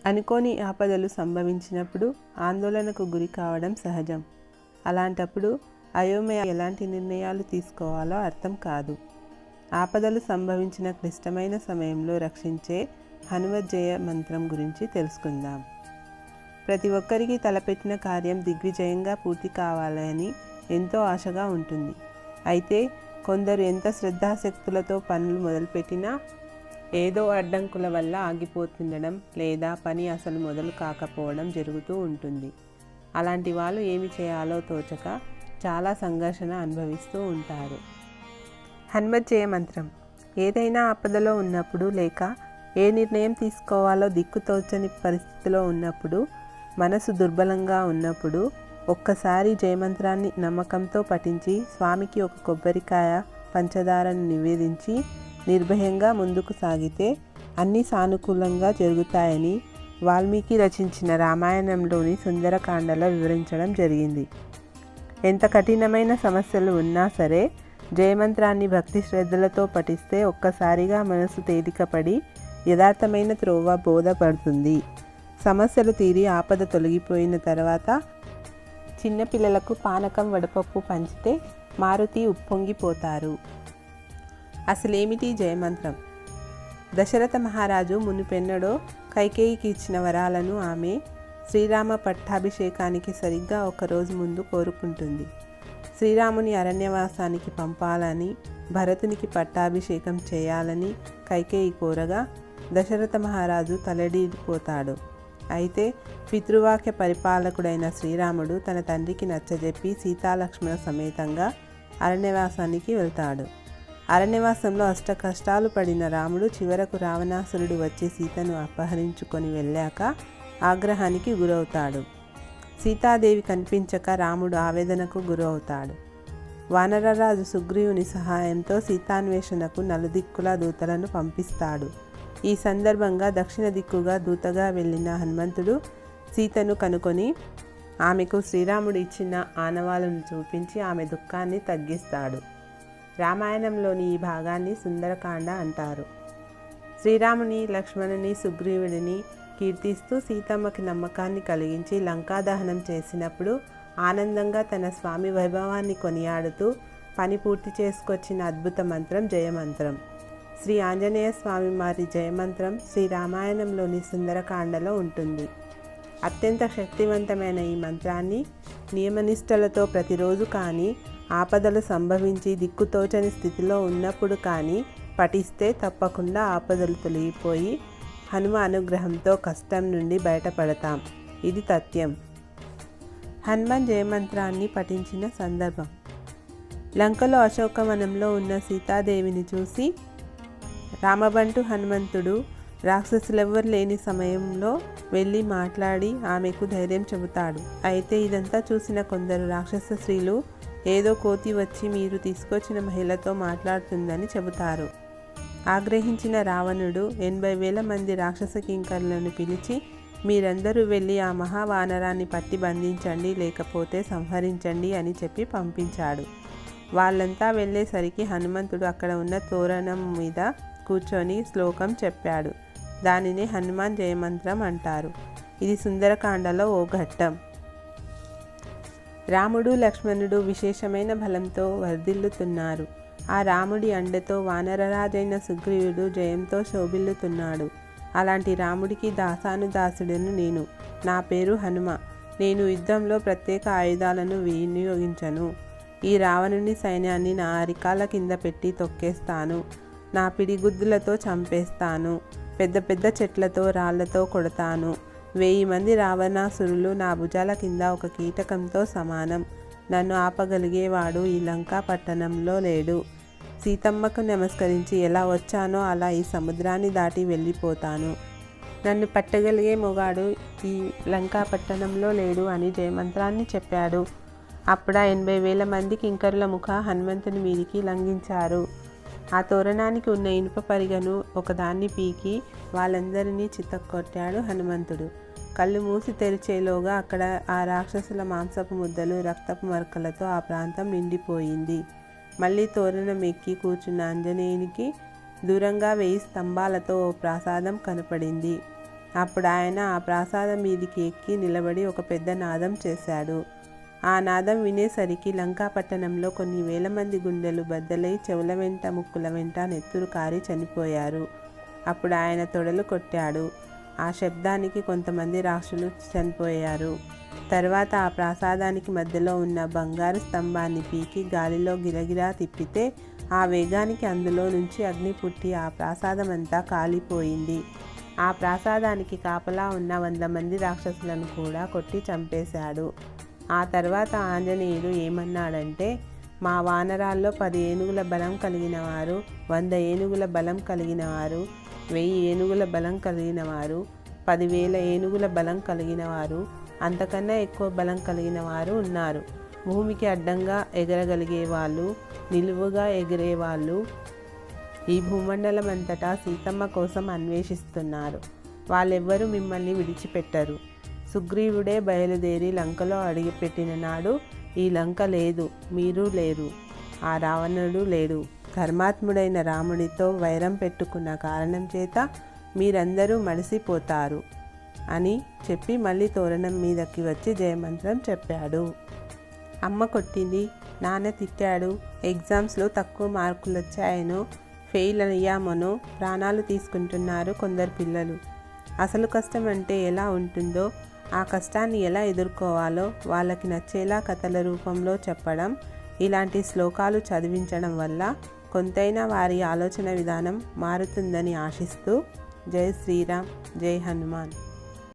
అనుకోని ఆపదలు సంభవించినప్పుడు ఆందోళనకు గురి కావడం సహజం. అలాంటప్పుడు అయోమయ ఎలాంటి నిర్ణయాలు తీసుకోవాలో అర్థం కాదు. ఆపదలు సంభవించిన క్లిష్టమైన సమయంలో రక్షించే హనుమజ్జయ మంత్రం గురించి తెలుసుకుందాం. ప్రతి ఒక్కరికి తలపెట్టిన కార్యం దిగ్విజయంగా పూర్తి కావాలని ఎంతో ఆశగా ఉంటుంది. అయితే కొందరు ఎంత శ్రద్ధాశక్తులతో పనులు మొదలుపెట్టినా ఏదో అడ్డంకుల వల్ల ఆగిపోతుండడం లేదా పని అసలు మొదలు కాకపోవడం జరుగుతూ ఉంటుంది. అలాంటి వాళ్ళు ఏమి చేయాలో తోచక చాలా సంఘర్షణ అనుభవిస్తూ ఉంటారు. హనుమజ్జయ మంత్రం ఏదైనా ఆపదలో ఉన్నప్పుడు లేక ఏ నిర్ణయం తీసుకోవాలో దిక్కుతోచని పరిస్థితిలో ఉన్నప్పుడు, మనసు దుర్బలంగా ఉన్నప్పుడు ఒక్కసారి జయమంత్రాన్ని నమ్మకంతో పఠించి స్వామికి ఒక కొబ్బరికాయ పంచదారను నివేదించి నిర్భయంగా ముందుకు సాగితే అన్నీ సానుకూలంగా జరుగుతాయని వాల్మీకి రచించిన రామాయణంలోని సుందరకాండలో వివరించడం జరిగింది. ఎంత కఠినమైన సమస్యలు ఉన్నా సరే జయమంత్రాన్ని భక్తి శ్రద్ధలతో పఠిస్తే ఒక్కసారిగా మనసు తేలికపడి యథార్థమైన త్రోవ బోధపడుతుంది. సమస్యలు తీరి ఆపద తొలగిపోయిన తర్వాత చిన్నపిల్లలకు పానకం వడపప్పు పంచితే మారుతి ఉప్పొంగిపోతారు. అసలేమిటి జయమంత్రం? దశరథ మహారాజు మునుపెన్నడో కైకేయికి ఇచ్చిన వరాలను ఆమె శ్రీరామ పట్టాభిషేకానికి సరిగ్గా ఒకరోజు ముందు కోరుకుంటుంది. శ్రీరాముని అరణ్యవాసానికి పంపాలని, భరతునికి పట్టాభిషేకం చేయాలని కైకేయి కోరగా దశరథ మహారాజు తలడిల్లిపోతాడు. అయితే పితృవాక్య పరిపాలకుడైన శ్రీరాముడు తన తండ్రికి నచ్చజెప్పి సీతాలక్ష్మణ సమేతంగా అరణ్యవాసానికి వెళ్తాడు. అరణ్యవాసంలో అష్ట కష్టాలు పడిన రాముడు చివరకు రావణాసురుడు వచ్చి సీతను అపహరించుకొని వెళ్ళాక ఆగ్రహానికి గురవుతాడు. సీతాదేవి కనిపించక రాముడు ఆవేదనకు గురవుతాడు. వానరరాజు సుగ్రీవుని సహాయంతో సీతాన్వేషణకు నలుదిక్కుల దూతలను పంపిస్తాడు. ఈ సందర్భంగా దక్షిణ దిక్కుగా దూతగా వెళ్ళిన హనుమంతుడు సీతను కనుకొని ఆమెకు శ్రీరాముడు ఇచ్చిన ఆనవాలను చూపించి ఆమె దుఃఖాన్ని తగ్గిస్తాడు. రామాయణంలోని ఈ భాగాన్ని సుందరకాండ అంటారు. శ్రీరాముని, లక్ష్మణుని, సుగ్రీవుడిని కీర్తిస్తూ సీతమ్మకి నమ్మకాన్ని కలిగించి లంకాదహనం చేసినప్పుడు ఆనందంగా తన స్వామి వైభవాన్ని కొనియాడుతూ పని పూర్తి చేసుకొచ్చిన అద్భుత మంత్రం జయమంత్రం. శ్రీ ఆంజనేయ స్వామి వారి జయమంత్రం శ్రీ రామాయణంలోని సుందరకాండలో ఉంటుంది. అత్యంత శక్తివంతమైన ఈ మంత్రాన్ని నియమనిష్టలతో ప్రతిరోజు కానీ, ఆపదలు సంభవించి దిక్కుతోచని స్థితిలో ఉన్నప్పుడు కానీ పఠిస్తే తప్పకుండా ఆపదలు తొలగిపోయి హనుమ అనుగ్రహంతో కష్టం నుండి బయటపడతాం. ఇది తథ్యం. హనుమాన్ జయమంత్రాన్ని పఠించిన సందర్భం. లంకలో అశోకవనంలో ఉన్న సీతాదేవిని చూసి రామబంటు హనుమంతుడు రాక్షసులెవ్వరు లేని సమయంలో వెళ్ళి మాట్లాడి ఆమెకు ధైర్యం చెబుతాడు. అయితే ఇదంతా చూసిన కొందరు రాక్షస స్త్రీలు ఏదో కోతి వచ్చి మీరు తీసుకొచ్చిన మహిళతో మాట్లాడుతుందని చెబుతారు. ఆగ్రహించిన రావణుడు 80,000 మంది రాక్షస కింకరులను పిలిచి మీరందరూ వెళ్ళి ఆ మహావానరాన్ని పట్టి బంధించండి, లేకపోతే సంహరించండి అని చెప్పి పంపించాడు. వాళ్ళంతా వెళ్ళేసరికి హనుమంతుడు అక్కడ ఉన్న తోరణం మీద కూర్చొని శ్లోకం చెప్పాడు. దానిని హనుమాన్ జయమంత్రం అంటారు. ఇది సుందరకాండలో ఓ ఘట్టం. రాముడు, లక్ష్మణుడు విశేషమైన బలంతో వర్ధిల్లుతున్నారు. ఆ రాముడి అండతో వానరరాజైన సుగ్రీవుడు జయంతో శోభిల్లుతున్నాడు. అలాంటి రాముడికి దాసానుదాసుడను నేను. నా పేరు హనుమ. నేను యుద్ధంలో ప్రత్యేక ఆయుధాలను వినియోగించను. ఈ రావణుని సైన్యాన్ని నా అరికాల కింద పెట్టి తొక్కేస్తాను. నా పిడిగుద్దులతో చంపేస్తాను. పెద్ద పెద్ద చెట్లతో రాళ్లతో కొడతాను. 1000 మంది రావణాసురులు నా భుజాల కింద ఒక కీటకంతో సమానం. నన్ను ఆపగలిగేవాడు ఈ లంకా పట్టణంలో లేడు. సీతమ్మకు నమస్కరించి ఎలా వచ్చానో అలా ఈ సముద్రాన్ని దాటి వెళ్ళిపోతాను. నన్ను పట్టగలిగే మొగాడు ఈ లంకా పట్టణంలో లేడు అని జయమంత్రాన్ని చెప్పాడు. అప్పుడ 80,000 మంది కింకరుల ముఖ హనుమంతుని మీదికి లంఘించారు. ఆ తోరణానికి ఉన్న ఇనుప పరిగను ఒకదాన్ని పీకి వాళ్ళందరినీ చితక్కొట్టాడు హనుమంతుడు. కళ్ళు మూసి తెరిచేలోగా అక్కడ ఆ రాక్షసుల మాంసపు ముద్దలు, రక్తపు మరకలతో ఆ ప్రాంతం నిండిపోయింది. మళ్ళీ తోరణం ఎక్కి కూర్చున్న ఆంజనేయునికి దూరంగా 1000 స్తంభాలతో ఓ ప్రాసాదం కనపడింది. అప్పుడు ఆయన ఆ ప్రాసాదం మీదికి ఎక్కి నిలబడి ఒక పెద్ద నాదం చేశాడు. ఆ నాదం వినేసరికి లంకాపట్టణంలో కొన్ని వేల మంది గుండెలు బద్దలై చెవుల వెంట ముక్కుల వెంట నెత్తురు కారి చనిపోయారు. అప్పుడు ఆయన తొడలు కొట్టాడు. ఆ శబ్దానికి కొంతమంది రాక్షసులు చనిపోయారు. తర్వాత ఆ ప్రాసాదానికి మధ్యలో ఉన్న బంగారు స్తంభాన్ని పీకి గాలిలో గిరగిరా తిప్పితే ఆ వేగానికి అందులో నుంచి అగ్ని పుట్టి ఆ ప్రాసాదమంతా కాలిపోయింది. ఆ ప్రాసాదానికి కాపలా ఉన్న 100 మంది రాక్షసులను కూడా కొట్టి చంపేశాడు. ఆ తర్వాత ఆంజనేయుడు ఏమన్నాడంటే, మా వానరాల్లో 10 ఏనుగుల బలం కలిగిన వారు, 100 ఏనుగుల బలం కలిగిన వారు, 1000 ఏనుగుల బలం కలిగిన వారు, 10,000 ఏనుగుల బలం కలిగిన వారు, అంతకన్నా ఎక్కువ బలం కలిగిన వారు ఉన్నారు. భూమికి అడ్డంగా ఎగరగలిగే వాళ్ళు, నిలువుగా ఎగిరేవాళ్ళు ఈ భూమండలం అంతటా సీతమ్మ కోసం అన్వేషిస్తున్నారు. వాళ్ళెవ్వరూ మిమ్మల్ని విడిచిపెట్టరు. సుగ్రీవుడే బయలుదేరి లంకలో అడుగుపెట్టిన నాడు ఈ లంక లేదు, మీరు లేరు, ఆ రావణుడు లేడు. ధర్మాత్ముడైన రాముడితో వైరం పెట్టుకున్న కారణం చేత మీరందరూ మడిసిపోతారు అని చెప్పి మళ్ళీ తోరణం మీదకి వచ్చి జయమంత్రం చెప్పాడు. అమ్మ కొట్టింది, నాన్న తిట్టాడు, ఎగ్జామ్స్లో తక్కువ మార్కులు వచ్చాయనో ఫెయిల్ అయ్యామనో ప్రాణాలు తీసుకుంటున్నారు కొందరు పిల్లలు. అసలు కష్టం అంటే ఎలా ఉంటుందో, ఆ కష్టాన్ని ఎలా ఎదుర్కోవాలో వాళ్ళకి నచ్చేలా కథల రూపంలో చెప్పడం, ఇలాంటి శ్లోకాలు చదివించడం వల్ల కొంతైనా వారి ఆలోచన విధానం మారుతుందని ఆశిస్తూ జై శ్రీరామ్, జై హనుమాన్.